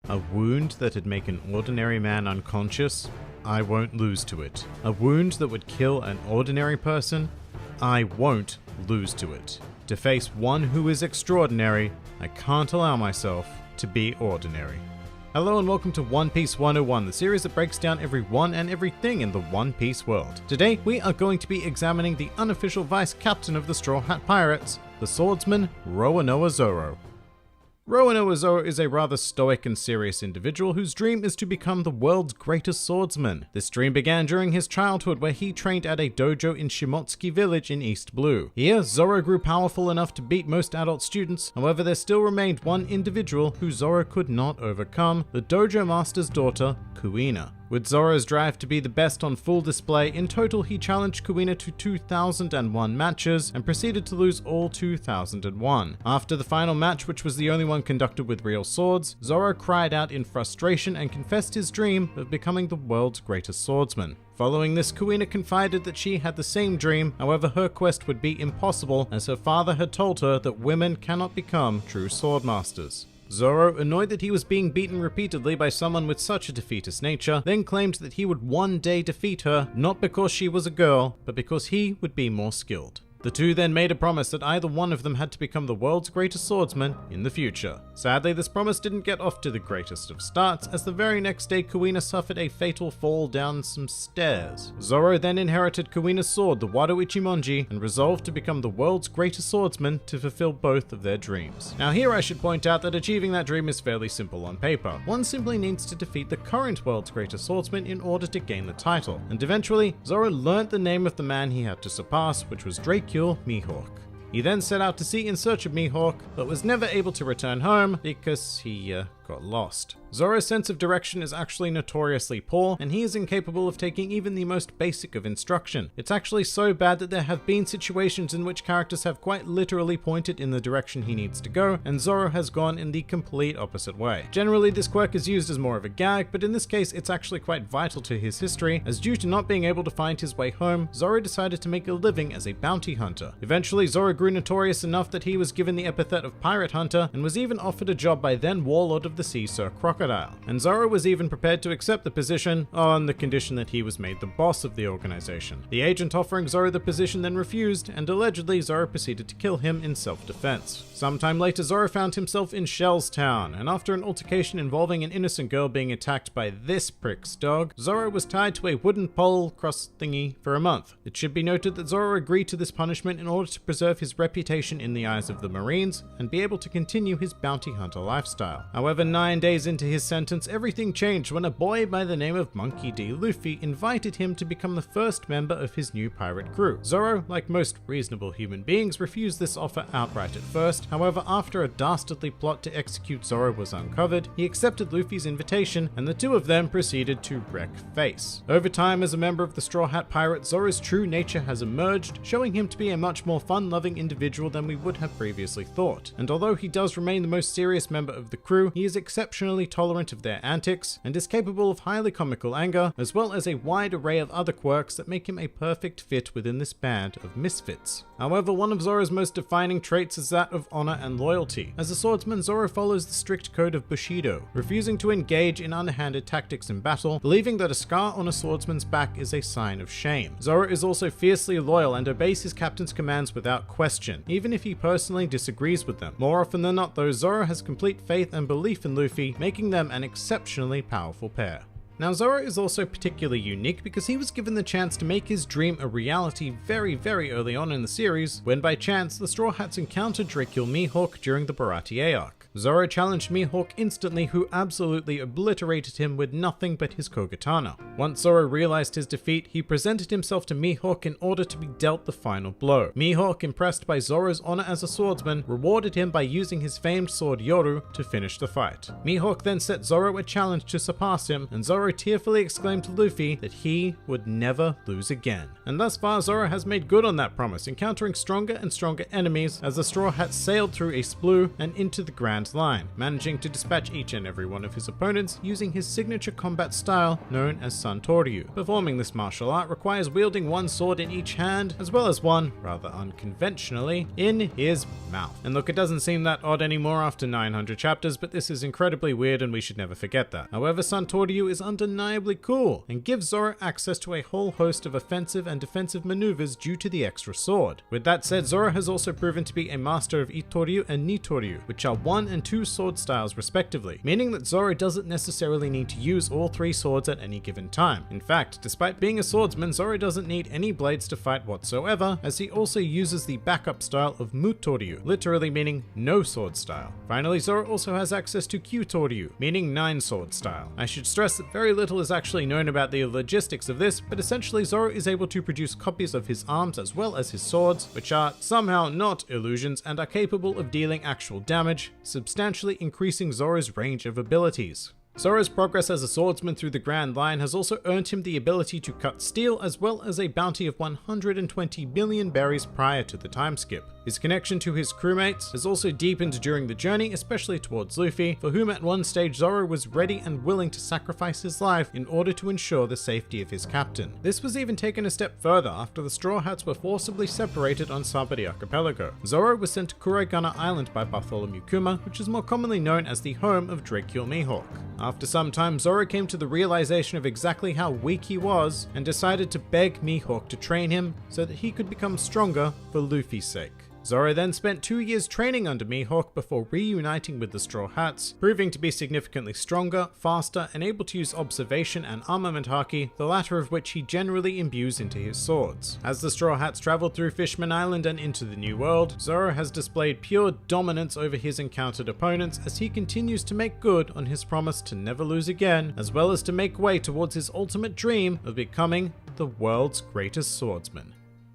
A wound that'd make an ordinary man unconscious? I won't lose to it. A wound that would kill an ordinary person? I won't lose to it. To face one who is extraordinary, I can't allow myself to be ordinary. Hello and welcome to One Piece 101, the series that breaks down everyone and everything in the One Piece world. Today, we are going to be examining the unofficial vice captain of the Straw Hat Pirates, the swordsman Roronoa Zoro. Roronoa Zoro is a rather stoic and serious individual whose dream is to become the world's greatest swordsman. This dream began during his childhood, where he trained at a dojo in Shimotsuki village in East Blue. Here, Zoro grew powerful enough to beat most adult students. However, there still remained one individual who Zoro could not overcome, the dojo master's daughter, Kuina. With Zoro's drive to be the best on full display, in total he challenged Kuina to 2001 matches and proceeded to lose all 2001. After the final match, which was the only one conducted with real swords, Zoro cried out in frustration and confessed his dream of becoming the world's greatest swordsman. Following this, Kuina confided that she had the same dream, however her quest would be impossible as her father had told her that women cannot become true swordmasters. Zoro, annoyed that he was being beaten repeatedly by someone with such a defeatist nature, then claimed that he would one day defeat her, not because she was a girl, but because he would be more skilled. The two then made a promise that either one of them had to become the world's greatest swordsman in the future. Sadly, this promise didn't get off to the greatest of starts, as the very next day Kuina suffered a fatal fall down some stairs. Zoro then inherited Kuina's sword, the Wado Ichimonji, and resolved to become the world's greatest swordsman to fulfill both of their dreams. Now here I should point out that achieving that dream is fairly simple on paper. One simply needs to defeat the current world's greatest swordsman in order to gain the title. And eventually, Zoro learnt the name of the man he had to surpass, which was Dracula Mihawk. He then set out to sea in search of Mihawk, but was never able to return home because he got lost. Zoro's sense of direction is actually notoriously poor, and he is incapable of taking even the most basic of instruction. It's actually so bad that there have been situations in which characters have quite literally pointed in the direction he needs to go, and Zoro has gone in the complete opposite way. Generally, this quirk is used as more of a gag, but in this case it's actually quite vital to his history, as due to not being able to find his way home, Zoro decided to make a living as a bounty hunter. Eventually, Zoro grew notorious enough that he was given the epithet of Pirate Hunter, and was even offered a job by then Warlord of the Sea, Sir Crocodile. And Zoro was even prepared to accept the position on the condition that he was made the boss of the organization. The agent offering Zoro the position then refused, and allegedly Zoro proceeded to kill him in self-defense. Sometime later, Zoro found himself in Shell's Town, and after an altercation involving an innocent girl being attacked by this prick's dog, Zoro was tied to a wooden pole cross thingy for a month. It should be noted that Zoro agreed to this punishment in order to preserve his reputation in the eyes of the Marines and be able to continue his bounty hunter lifestyle. However, 9 days into his sentence, everything changed when a boy by the name of Monkey D. Luffy invited him to become the first member of his new pirate crew. Zoro, like most reasonable human beings, refused this offer outright at first. However, after a dastardly plot to execute Zoro was uncovered, he accepted Luffy's invitation, and the two of them proceeded to wreck face. Over time, as a member of the Straw Hat Pirates, Zoro's true nature has emerged, showing him to be a much more fun-loving individual than we would have previously thought. And although he does remain the most serious member of the crew, he is exceptionally tolerant of their antics, and is capable of highly comical anger, as well as a wide array of other quirks that make him a perfect fit within this band of misfits. However, one of Zoro's most defining traits is that of honor and loyalty. As a swordsman, Zoro follows the strict code of Bushido, refusing to engage in underhanded tactics in battle, believing that a scar on a swordsman's back is a sign of shame. Zoro is also fiercely loyal and obeys his captain's commands without question, even if he personally disagrees with them. More often than not though, Zoro has complete faith and belief in Luffy, making them an exceptionally powerful pair. Now, Zoro is also particularly unique because he was given the chance to make his dream a reality very early on in the series, when by chance the Straw Hats encountered Dracula Mihawk during the Baratie arc. Zoro challenged Mihawk instantly, who absolutely obliterated him with nothing but his Kogatana. Once Zoro realized his defeat, he presented himself to Mihawk in order to be dealt the final blow. Mihawk, impressed by Zoro's honor as a swordsman, rewarded him by using his famed sword Yoru to finish the fight. Mihawk then set Zoro a challenge to surpass him, and Zoro tearfully exclaimed to Luffy that he would never lose again. And thus far, Zoro has made good on that promise, encountering stronger and stronger enemies as the Straw Hats sailed through East Blue and into the Grand front line, managing to dispatch each and every one of his opponents using his signature combat style known as Santoryu. Performing this martial art requires wielding one sword in each hand, as well as one, rather unconventionally, in his mouth. And look, it doesn't seem that odd anymore after 900 chapters, but this is incredibly weird and we should never forget that. However, Santoryu is undeniably cool and gives Zoro access to a whole host of offensive and defensive maneuvers due to the extra sword. With that said, Zoro has also proven to be a master of Itoryu and Nitoryu, which are 1 and 2 sword styles respectively, meaning that Zoro doesn't necessarily need to use all 3 swords at any given time. In fact, despite being a swordsman, Zoro doesn't need any blades to fight whatsoever, as he also uses the backup style of Mutoryu, literally meaning no sword style. Finally, Zoro also has access to Kyutoryu, meaning 9 sword style. I should stress that very little is actually known about the logistics of this, but essentially Zoro is able to produce copies of his arms as well as his swords, which are somehow not illusions and are capable of dealing actual damage, substantially increasing Zoro's range of abilities. Zoro's progress as a swordsman through the Grand Line has also earned him the ability to cut steel, as well as a bounty of 120 billion berries prior to the time skip. His connection to his crewmates has also deepened during the journey, especially towards Luffy, for whom at one stage Zoro was ready and willing to sacrifice his life in order to ensure the safety of his captain. This was even taken a step further after the Straw Hats were forcibly separated on Sabari Archipelago. Zoro was sent to Kuraigana Island by Bartholomew Kuma, which is more commonly known as the home of Drakekill Mihawk. After some time, Zoro came to the realization of exactly how weak he was and decided to beg Mihawk to train him so that he could become stronger for Luffy's sake. Zoro then spent 2 years training under Mihawk before reuniting with the Straw Hats, proving to be significantly stronger, faster, and able to use observation and armament haki, the latter of which he generally imbues into his swords. As the Straw Hats traveled through Fishman Island and into the New World, Zoro has displayed pure dominance over his encountered opponents as he continues to make good on his promise to never lose again, as well as to make way towards his ultimate dream of becoming the world's greatest swordsman.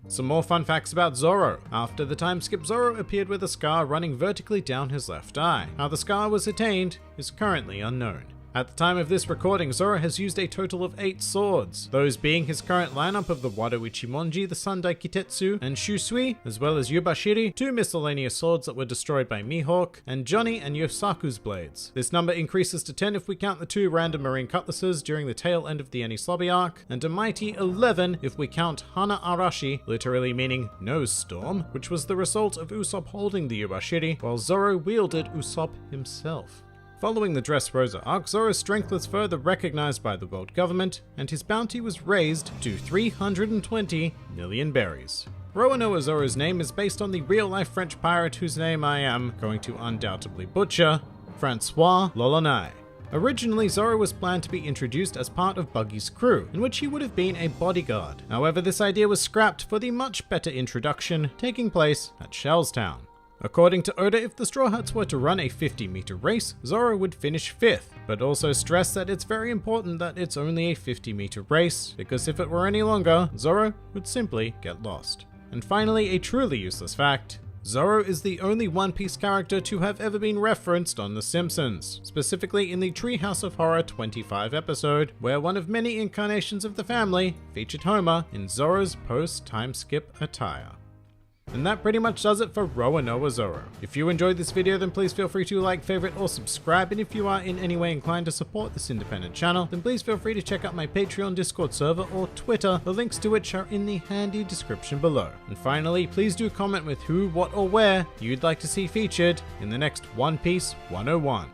Some more fun facts about Zoro. After the time skip, Zoro appeared with a scar running vertically down his left eye. How the scar was attained is currently unknown. At the time of this recording, Zoro has used a total of 8 swords, those being his current lineup of the Wado Ichimonji, the Sandai Kitetsu, and Shusui, as well as Yubashiri, 2 miscellaneous swords that were destroyed by Mihawk, and Johnny and Yosaku's blades. This number increases to 10 if we count the 2 random marine cutlasses during the tail end of the Enies Lobby arc, and a mighty 11 if we count Hana Arashi, literally meaning nose storm, which was the result of Usopp holding the Yubashiri, while Zoro wielded Usopp himself. Following the Dressrosa arc, Zoro's strength was further recognized by the world government, and his bounty was raised to 320 million berries. Roronoa Zoro's name is based on the real-life French pirate whose name I am going to undoubtedly butcher, Francois Lolonai. Originally, Zoro was planned to be introduced as part of Buggy's crew, in which he would have been a bodyguard. However, this idea was scrapped for the much better introduction taking place at Shellstown. According to Oda, if the Straw Hats were to run a 50-meter race, Zoro would finish 5th, but also stressed that it's very important that it's only a 50-meter race, because if it were any longer, Zoro would simply get lost. And finally, a truly useless fact: Zoro is the only One Piece character to have ever been referenced on The Simpsons, specifically in the Treehouse of Horror 25 episode, where one of many incarnations of the family featured Homer in Zoro's post-time skip attire. And that pretty much does it for Roronoa Zoro. If you enjoyed this video, then please feel free to like, favorite, or subscribe, and if you are in any way inclined to support this independent channel, then please feel free to check out my Patreon, Discord server, or Twitter, the links to which are in the handy description below. And finally, please do comment with who, what, or where you'd like to see featured in the next One Piece 101.